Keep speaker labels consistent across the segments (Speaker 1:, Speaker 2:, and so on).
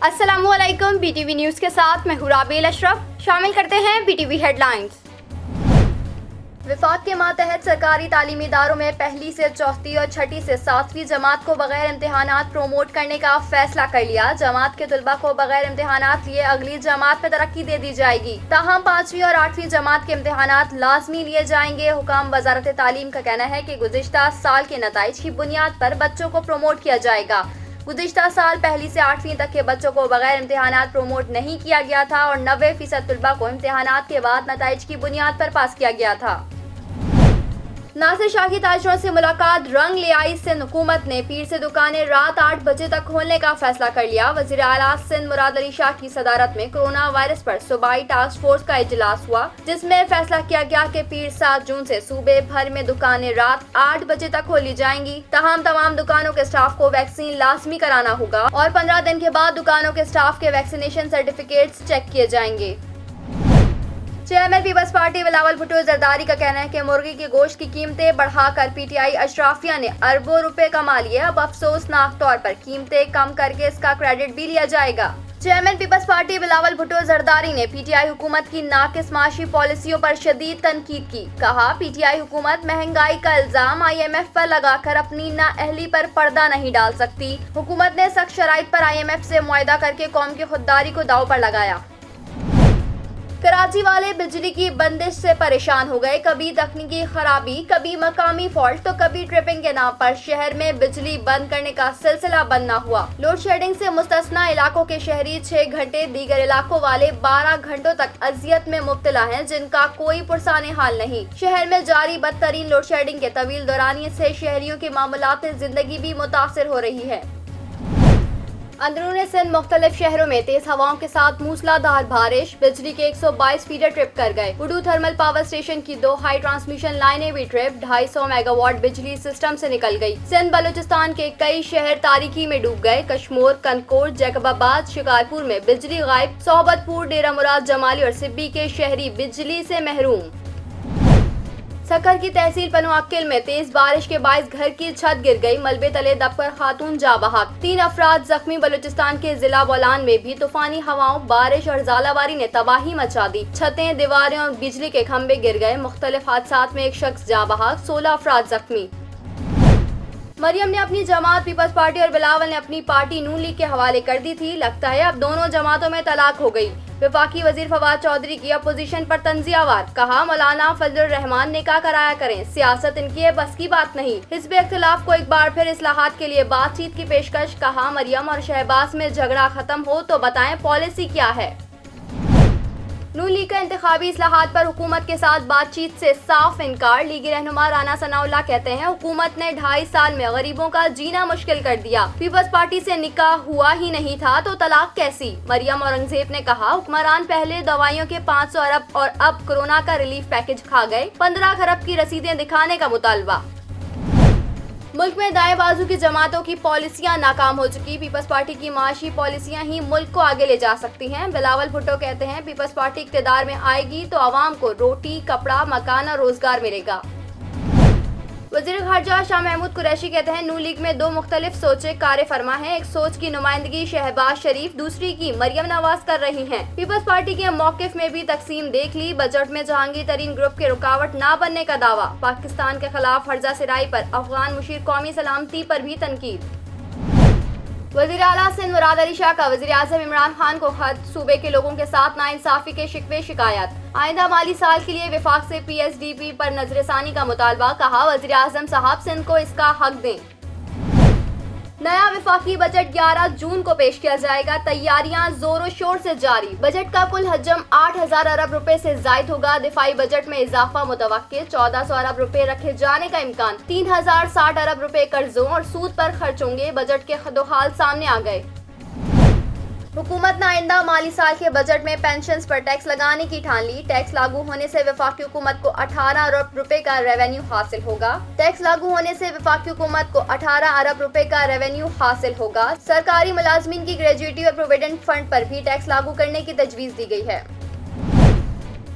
Speaker 1: अस्सलामुअलैकुम। BTV news के साथ मैं हूं राबेल अशरफ। शामिल करते हैं बीटीवी हेडलाइंस। विफाक के मातहत सरकारी तालीमी इदारों में पहली से चौथी और छठी से सातवीं जमात को बगैर इम्तिहानात प्रोमोट करने का फैसला कर लिया। जमात के तलबा को बगैर इम्तिहानात लिए अगली जमात में तरक्की दे दी जाएगी। ताहम 5वीं और 8वीं जमात के इम्तिहानात लाजमी लिए जाएंगे। हुकाम वजारत तालीम का कहना है कि गुज़िश्ता साल के नताइज की बुनियाद पर बच्चों को प्रोमोट किया जाएगा। गुज़िश्ता साल पहली से 8वीं तक के बच्चों को बगैर इम्तिहानात प्रोमोट नहीं किया गया था और 90% तलबा को इम्तिहानात के बाद नताइज की बुनियाद पर पास किया गया था। नासिर शाह की ताजरों से मुलाकात रंग ले आई। सिंध हुकूमत ने पीर से दुकानें रात 8 बजे तक खोलने का फैसला कर लिया। वज़ीर आला सिंध मुराद अली शाह की सदारत में कोरोना वायरस पर सूबाई टास्क फोर्स का इजलास हुआ, जिसमें फैसला किया गया कि पीर 7 जून से सूबे भर में दुकानें रात 8 बजे तक खोली जाएंगी। ताहम तमाम दुकानों के स्टाफ को वैक्सीन लाजमी कराना होगा और 15 दिन के बाद दुकानों के स्टाफ के वैक्सीनेशन सर्टिफिकेट्स चेक किए जाएंगे। चेयरमैन पीपल्स पार्टी बिलावल भुट्टो जरदारी का कहना है कि मुर्गी के गोश्त की कीमतें बढ़ाकर पीटीआई अशराफिया ने अरबों रुपए कमा लिए। अब अफसोसनाक तौर पर कीमतें कम करके इसका क्रेडिट भी लिया जाएगा। चेयरमैन पीपल्स पार्टी बिलावल भुट्टो जरदारी ने पीटीआई हुकूमत की नाकिस माशी पॉलिसियों पर शदीद तनकीद की। कहा, पीटीआई हुकूमत महंगाई का इल्जाम IMF पर लगाकर अपनी नाअहली पर पर्दा नहीं डाल सकती। हुकूमत ने सख्त शराइत पर IMF से मुआहदा करके कौम की खुददारी को दांव पर लगाया। कराची वाले बिजली की बंदिश से परेशान हो गए। कभी तकनीकी खराबी, कभी मकामी फॉल्ट तो कभी ट्रिपिंग के नाम पर शहर में बिजली बंद करने का सिलसिला बंद न हुआ। लोड शेडिंग से मुस्तस्ना इलाकों के शहरी 6 घंटे, दीगर इलाकों वाले 12 घंटों तक अजियत में मुब्तला हैं, जिनका कोई पुरसाने हाल नहीं। शहर में जारी बदतरीन लोड शेडिंग के तवील दौरानिये से शहरियों की मामूलात जिंदगी भी मुतासिर हो रही है। अंदरूनी सिंध मुख्तलिफ शहरों में तेज हवाओं के साथ मूसलाधार बारिश। बिजली के 122 फीडर ट्रिप कर गए। उडू थर्मल पावर स्टेशन की 2 हाई ट्रांसमिशन लाइनें भी ट्रिप। 250 मेगावाट बिजली सिस्टम से निकल गई। सिंध बलूचिस्तान के कई शहर तारीकी में डूब गए। कश्मोर, कनकोट, जैकबाबाद, शिकारपुर में बिजली गायब। सोहबतपुर, डेरा मुराद, जमाली और सिब्बी के शहरी बिजली से महरूम। सखर की तहसील पनुआकिल में तेज बारिश के बायस घर की छत गिर गई। मलबे तले दबकर खातून जा बहक। 3 अफराद जख्मी। बलूचिस्तान के जिला बोलान में भी तूफानी हवाओं, बारिश और ज़ालाबारी ने तबाही मचा दी। छतें, दीवारें और बिजली के खंभे गिर गए। मुख्तलिफ हादसात में एक शख्स जा बहक, 16 अफराद जख्मी। मरियम ने अपनी जमात पीपल्स पार्टी और बिलावल ने अपनी पार्टी नून लीग के हवाले कर दी थी। लगता है अब दोनों जमातों में तलाक हो गई। वफाकी वजीर फवाद चौधरी की अपोजिशन पर तंजियावार। कहा, मौलाना फजलुर रहमान निकाह कराया करें, सियासत इनकी बस की बात नहीं। हिज़्ब इख्तिलाफ को एक बार फिर इस्लाहात के लिए बातचीत की पेशकश। कहा, मरियम और शहबाज में झगड़ा खत्म हो तो बताएं पॉलिसी क्या है। नून लीग का इंतखाबी इस्लाहात पर हुकूमत के साथ बातचीत से साफ इनकार। लीगी रहनुमा राना सनाउल्लाह कहते हैं, हुकूमत ने 2.5 साल में गरीबों का जीना मुश्किल कर दिया। पीपल्स पार्टी से निकाह हुआ ही नहीं था तो तलाक कैसी। मरियम औरंगजेब ने कहा, हुक्मरान पहले दवाइयों के 500 अरब और अब कोरोना का रिलीफ पैकेज खा गए। 15 खरब की रसीदें दिखाने का मुतालबा। मुल्क में दाएं बाजू की जमातों की पॉलिसियां नाकाम हो चुकी। पीपल्स पार्टी की माशी पॉलिसियां ही मुल्क को आगे ले जा सकती हैं। बिलावल भुट्टो कहते हैं, पीपल्स पार्टी इक़्तिदार में आएगी तो आवाम को रोटी, कपड़ा, मकान और रोजगार मिलेगा। वज़ीर ख़ारजा शाह महमूद कुरैशी कहते हैं, नून लीग में 2 मुख्तलिफ सोचें कार फरमा है। एक सोच की नुमाइंदगी शहबाज शरीफ, दूसरी की मरियम नवाज कर रही हैं। पीपल्स पार्टी के मौक़िफ़ में भी तकसीम देख ली। बजट में जहांगीर तरीन ग्रुप के रुकावट ना बनने का दावा। पाकिस्तान के खिलाफ हर्जा सिराई पर अफगान मुशीर कौमी सलामती पर भी तनकीद। वज़ीर आला सिंध मुराद अली शाह का वज़ीर आज़म इमरान खान को खत। सूबे के लोगों के साथ नाइंसाफी के शिकवे शिकायत। आइंदा माली साल के लिए विफाक से PSDP पर नजरसानी का मुतालबा। कहा, वज़ीर आज़म साहब सिंध को इसका हक दें। नया विफाकी बजट 11 जून को पेश किया जाएगा। तैयारियां जोरों शोर से जारी। बजट का कुल हजम 8000 अरब रुपए से जायद होगा। दिफाई बजट में इजाफा मुतवक्के। 1400 अरब रुपए रखे जाने का इम्कान। 3060 अरब रुपए कर्जों और सूद पर खर्च होंगे। बजट के खदोहाल सामने आ गए। हुकूमत ने आइंदा माली साल के बजट में पेंशन्स पर टैक्स लगाने की ठान ली। टैक्स लागू होने से वफाकी हुकूमत को 18 अरब रुपए का रेवेन्यू हासिल होगा। टैक्स लागू होने से वफाकी हुकूमत को 18 अरब रुपए का रेवेन्यू हासिल होगा। सरकारी मुलाजमीन की ग्रेजुएटी और प्रोविडेंट फंड पर भी टैक्स लागू करने की तजवीज़ दी गई है।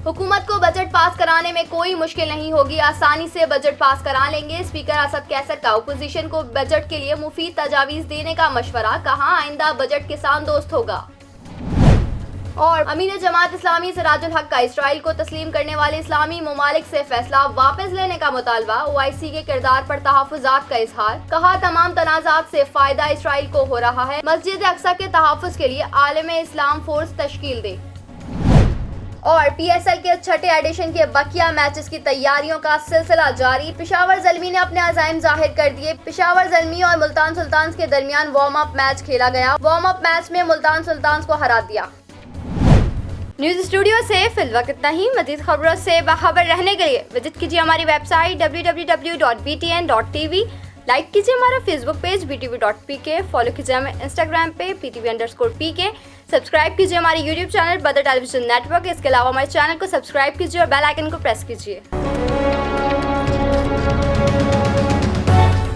Speaker 1: हुकूमत को बजट पास कराने में कोई मुश्किल नहीं होगी, आसानी से बजट पास करा लेंगे। स्पीकर असद कैसर का अपोजिशन को बजट के लिए मुफीद तजावीज़ देने का मशवरा, कहा आइंदा बजट किसान दोस्त होगा। और अमीर जमात इस्लामी सिराजुल हक का इसराइल को तस्लीम करने वाले इस्लामी ममालिक से फैसला वापस लेने का मुतालबा, OIC के किरदार पर तहफ़्फ़ुज़ात का इजहार, कहा तमाम तनाज़ात से फ़ायदा इसराइल को हो रहा है, मस्जिद अक्सा के तहफ़्फ़ुज़ के लिए आलमे इस्लाम फोर्स तश्कील दे। और PSL के छठे एडिशन के बकिया मैचेस की तैयारियों का सिलसिला जारी, पेशावर ज़ल्मी ने अपने अज़ाइम जाहिर कर दिए। पेशावर ज़ल्मी और मुल्तान सुल्तान्स के दरमियान वार्म अप मैच खेला गया। वार्म अप मैच में मुल्तान सुल्तान्स को हरा दिया। न्यूज़ स्टूडियो से फिलहाल इतना ही। मज़ीद खबरों से बाखबर रहने के लिए विजिट कीजिए हमारी वेबसाइट www.btn.tv। लाइक कीजिए हमारा फेसबुक पेज btv.pk, फॉलो कीजिए हमें इंस्टाग्राम पे btv_pk, सब्सक्राइब कीजिए हमारी यूट्यूब चैनल बदर टेलीविजन नेटवर्क। इसके अलावा हमारे चैनल को सब्सक्राइब कीजिए और बेल आइकन को प्रेस कीजिए।